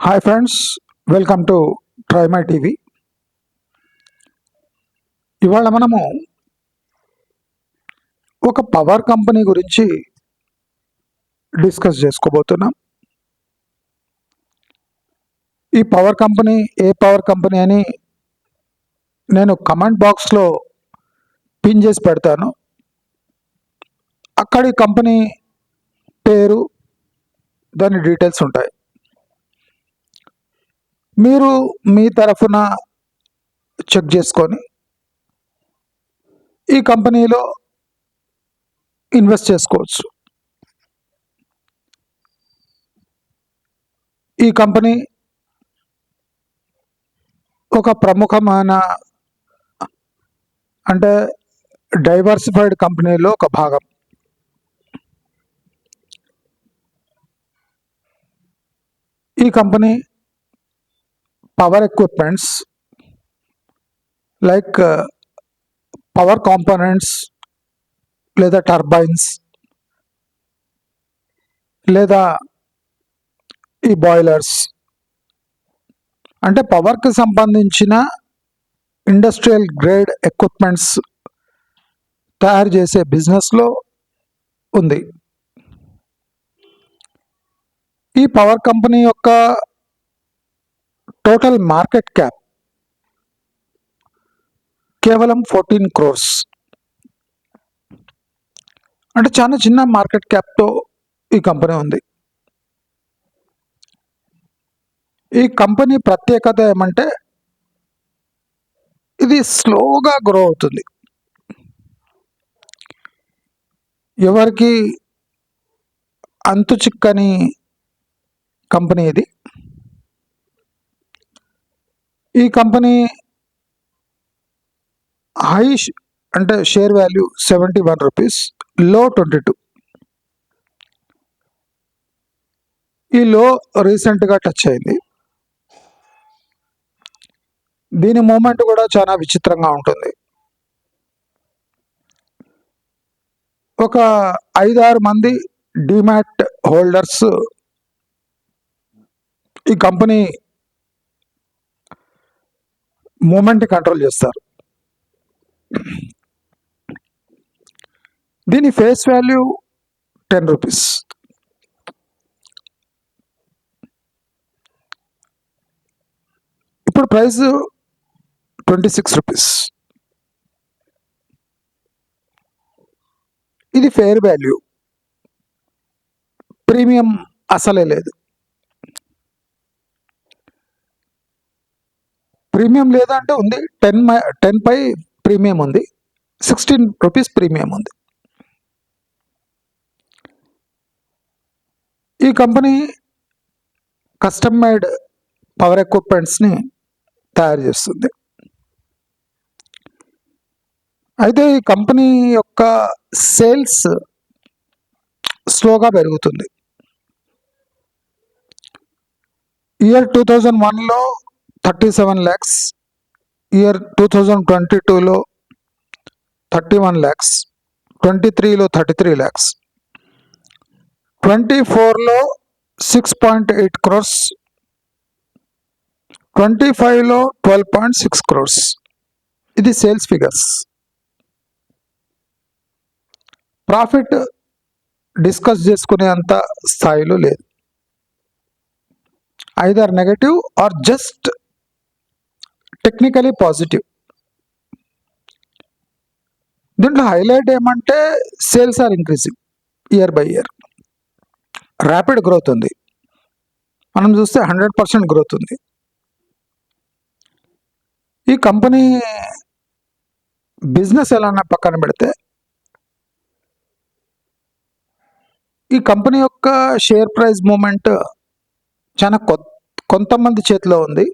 Hi friends, welcome to try my TV. ఇవాళ మనము ఒక పవర్ కంపెనీ గురించి డిస్కస్ చేసుకోబోతున్నాం. ఈ పవర్ కంపెనీ ఏ పవర్ కంపెనీ అని నేను కమెంట్ బాక్స్లో పిన్ చేసి పెడతాను. అక్కడి కంపెనీ పేరు, దాని డీటెయిల్స్ ఉంటాయి. మీరు మీ తరఫున చెక్ చేసుకొని ఈ కంపెనీలో ఇన్వెస్ట్ చేసుకోవచ్చు. ఈ కంపెనీ ఒక ప్రముఖమైన అంటే డైవర్సిఫైడ్ కంపెనీలో ఒక భాగం. ఈ company power equipments like power components లేదా టర్బైన్స్ లేదా ఈ బాయిలర్స్ అంటే పవర్కి సంబంధించిన ఇండస్ట్రియల్ గ్రేడ్ ఎక్విప్మెంట్స్ తయారు చేసే బిజినెస్లో ఉంది. ఈ పవర్ కంపెనీ యొక్క టోటల్ మార్కెట్ క్యాప్ కేవలం 14 crores, అంటే చాలా చిన్న మార్కెట్ క్యాప్తో ఈ కంపెనీ ఉంది. ఈ కంపెనీ ప్రత్యేకత ఏమంటే ఇది స్లోగా గ్రో అవుతుంది. ఎవరికి అంతు చిక్కని కంపెనీ ఇది. ఈ కంపెనీ హై అంటే షేర్ వాల్యూ 71 రూపీస్, లో 22. ఈ లో రీసెంట్గా టచ్ అయింది. దీని మూమెంట్ కూడా చాలా విచిత్రంగా ఉంటుంది. ఒక 5-6 మంది డిమాట్ హోల్డర్స్ ఈ కంపెనీ మూమెంట్ కంట్రోల్ చేస్తారు. దీని ఫేస్ వాల్యూ 10 రూపీస్. ఇప్పుడు ప్రైస్ 26 రూపీస్. ఇది ఫేర్ వాల్యూ, ప్రీమియం అసలే లేదు. ప్రీమియం లేదంటే ఉంది, 10 పై ప్రీమియం ఉంది, 16 రూపీస్ ప్రీమియం ఉంది. ఈ కంపెనీ కస్టమ్ మేడ్ పవర్ ఎక్విప్మెంట్స్ని తయారు చేస్తుంది. అయితే ఈ కంపెనీ యొక్క సేల్స్ స్లోగా పెరుగుతుంది. ఇయర్ 2001లో 37 lakhs, ఇయర్ 2022లో 31 lakhs, 23లో 33 lakhs, 24లో 6.8 crores, 25లో 12.6 crores. ఇది సేల్స్ ఫిగర్స్. ప్రాఫిట్ డిస్కస్ చేసుకునే అంత స్థాయిలో లేదు. Either negative or just technically positive. దీంట్లో హైలైట్ ఏమంటే sales are increasing year by year. Rapid growth ఉంది. మనం చూస్తే 100% గ్రోత్ ఉంది. ఈ కంపెనీ బిజినెస్ ఎలా పక్కన పెడితే ఈ కంపెనీ యొక్క షేర్ ప్రైస్ మూమెంట్ చాలా కొంతమంది చేతిలో ఉంది.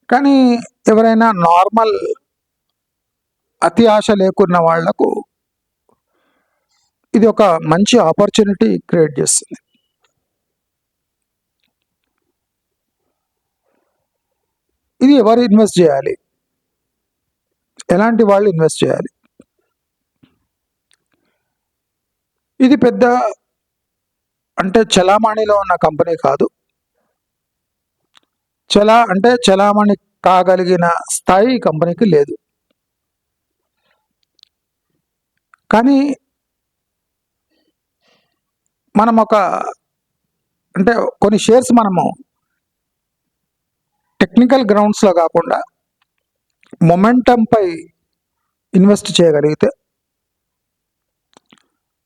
కానీ ఎవరైనా నార్మల్ అతి ఆశ లేకున్న వాళ్లకు ఇది ఒక మంచి ఆపర్చునిటీ క్రియేట్ చేస్తుంది. ఇది ఎవరు ఇన్వెస్ట్ చేయాలి, ఎలాంటి వాళ్ళు ఇన్వెస్ట్ చేయాలి? ఇది పెద్ద అంటే చలామణిలో ఉన్న కంపెనీ కాదు, చలామణి కాగలిగిన స్థాయి ఈ కంపెనీకి లేదు. కానీ మనం అంటే కొన్ని షేర్స్ మనము టెక్నికల్ గ్రౌండ్స్లో కాకుండా మొమెంటంపై ఇన్వెస్ట్ చేయగలిగితే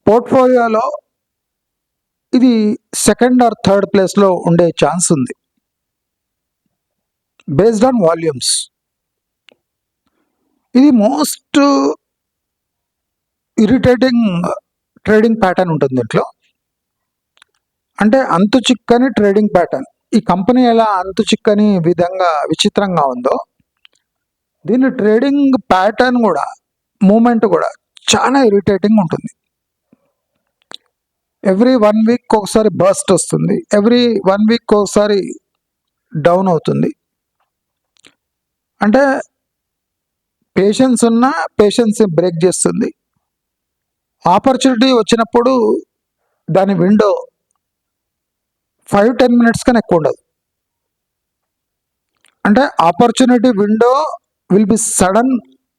పోర్ట్ఫోలియోలో ఇది సెకండ్ ఆర్ థర్డ్ ప్లేస్లో ఉండే ఛాన్స్ ఉంది బేస్డ్ ఆన్ వాల్యూమ్స్. ఇది మోస్ట్ ఇరిటేటింగ్ ట్రేడింగ్ ప్యాటర్న్ ఉంటుంది దీంట్లో. అంటే అంతు చిక్కని ట్రేడింగ్ ప్యాటర్న్. ఈ కంపెనీ ఎలా అంతు చిక్కని విధంగా విచిత్రంగా ఉందో, దీని ట్రేడింగ్ ప్యాటర్న్ కూడా, మూమెంట్ కూడా చాలా ఇరిటేటింగ్ ఉంటుంది. ఎవ్రీ 1 వీక్ ఒకసారి బర్స్ట్ వస్తుంది, ఎవ్రీ 1 వీక్ ఒకసారి డౌన్ అవుతుంది. అంటే పేషెన్స్ ఉన్నా పేషెన్స్ బ్రేక్ చేస్తుంది. ఆపర్చునిటీ వచ్చినప్పుడు దాని విండో 5-10 మినిట్స్ కన్నా ఎక్కువ ఉండదు. అంటే opportunity window will be sudden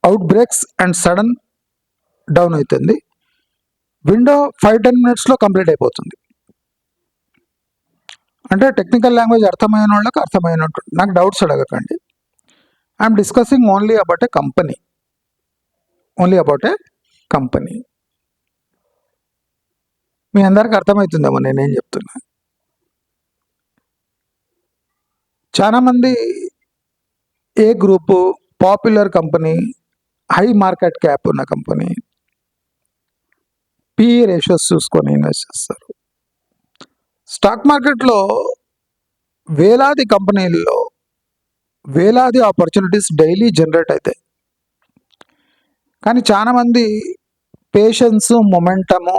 out breaks and sudden down అవుతుంది. విండో 5-10 మినిట్స్లో కంప్లీట్ అయిపోతుంది. అంటే టెక్నికల్ లాంగ్వేజ్ అర్థమైన వాళ్ళకి అర్థమైనట్టు, నాకు డౌట్స్ అడగకండి. I'm discussing only about a company, మీ అందరికి అర్థమవుతుందేమో నేనేం చెప్తున్నా. చాలామంది A group, popular company, high market cap ఉన్న కంపెనీ, పిఈ రేషియోస్ చూసుకొని ఇన్వెస్ట్ చేస్తారు. స్టాక్ మార్కెట్లో వేలాది కంపెనీల్లో వేలాది ఆపర్చునిటీస్ డైలీ జనరేట్ అవుతాయి. కానీ చాలామంది పేషెన్స్, మొమెంటము,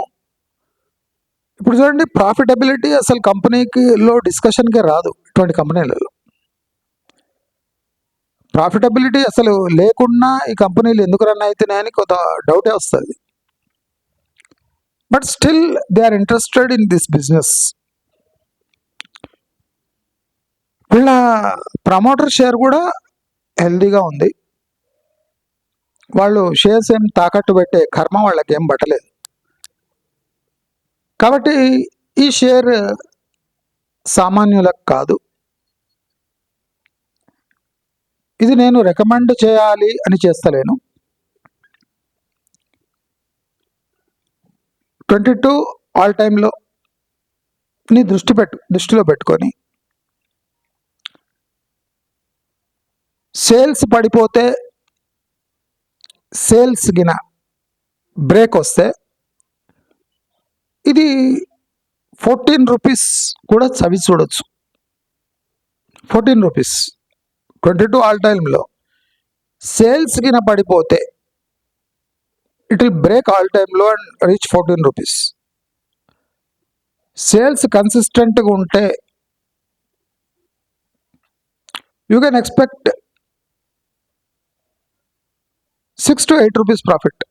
ఇప్పుడు చూడండి ప్రాఫిటబిలిటీ అసలు కంపెనీలో డిస్కషన్కే రాదు. ఇటువంటి కంపెనీలలో ప్రాఫిటబిలిటీ అసలు లేకుండా ఈ కంపెనీలు ఎందుకు రన్ అవుతున్నాయని కొంత డౌటే వస్తుంది. But still they are interested in this business. వీళ్ళ ప్రమోటర్ షేర్ కూడా హెల్దీగా ఉంది. వాళ్ళు షేర్స్ ఏం తాకట్టు పెట్టే కర్మ వాళ్ళకి ఏం పట్టలేదు. కాబట్టి ఈ షేర్ సామాన్యులకు కాదు. ఇది నేను రికమెండ్ చేయాలి అని చేస్తలేను. 22 ఆల్ టైంలో నీ దృష్టిలో పెట్టుకొని సేల్స్ పడిపోతే, సేల్స్ గిన బ్రేక్ వస్తే ఇది 14 రూపీస్ కూడా చవి చూడొచ్చు. 14 రూపీస్ 22 ఆల్ టైంలో సేల్స్ గిన పడిపోతే ఇట్ విల్ బ్రేక్ ఆల్ టైంలో అండ్ రీచ్ 14 రూపీస్. సేల్స్ కన్సిస్టెంట్గా ఉంటే you can expect 6 to 8 rupees profit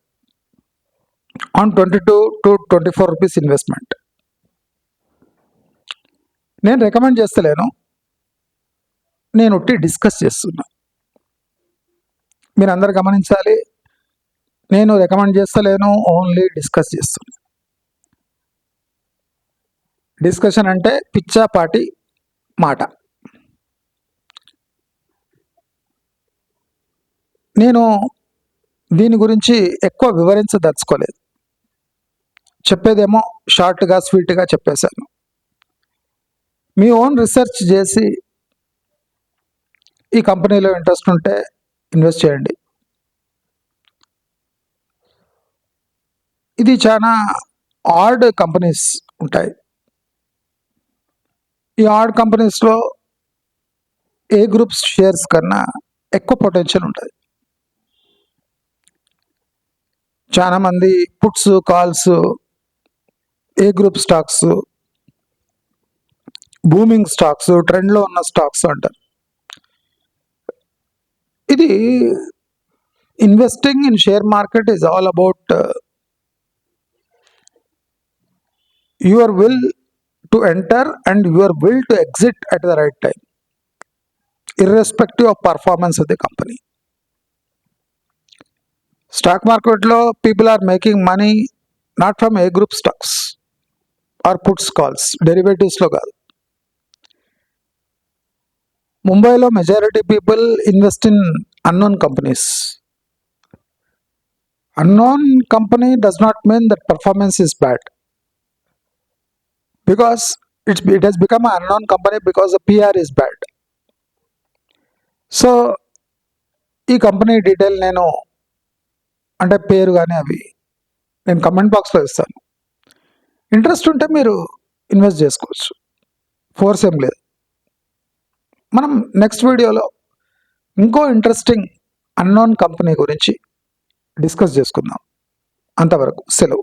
on 22 to 24 rupees investment. నేను రికమెండ్ చేస్తలేను, నేను ఒట్టి డిస్కస్ చేస్తున్నా. మీరు అందరు గమనించాలి, నేను రికమెండ్ చేస్తలేను, ఓన్లీ డిస్కస్ చేస్తున్నా. డిస్కషన్ అంటే పిచ్చాపాటి మాట. నేను దీని గురించి ఎక్కువ వివరించదలుచుకోలేదు. చెప్పేదేమో షార్ట్గా స్వీట్గా చెప్పేశాను. మీ ఓన్ రీసెర్చ్ చేసి ఈ కంపెనీలో ఇంట్రెస్ట్ ఉంటే ఇన్వెస్ట్ చేయండి. ఇది చాలా ఆడ్ కంపెనీస్ ఉంటాయి. ఈ ఆడ్ కంపెనీస్లో ఏ గ్రూప్స్ షేర్స్ కన్నా ఎక్కువ పొటెన్షియల్ ఉంటుంది. చాలామంది పుట్స్, కాల్స్, ఏ గ్రూప్ స్టాక్స్, బూమింగ్ స్టాక్స్, ట్రెండ్లో ఉన్న స్టాక్స్ అంటారు. ఇది investing in share market is all about your will to enter and your will to exit at the right time, irrespective of performance of the company. Stock market లో people are making money not from A group stocks or puts calls, derivatives లో కాదు. ముంబైలో majority people invest in unknown companies. Unknown company does not mean that performance is bad, because it has become an unknown company because the PR is bad. So ఈ company detail నేను అంటే పేరు కానీ అవి నేను కమెంట్ బాక్స్లో ఇస్తాను. Interest ఉంటే మీరు ఇన్వెస్ట్ చేసుకోవచ్చు, ఫోర్స్ ఏం లేదు. మనం నెక్స్ట్ వీడియోలో ఇంకో ఇంట్రెస్టింగ్ అన్నోన్ కంపెనీ గురించి డిస్కస్ చేసుకుందాం. అంతవరకు సెలవు.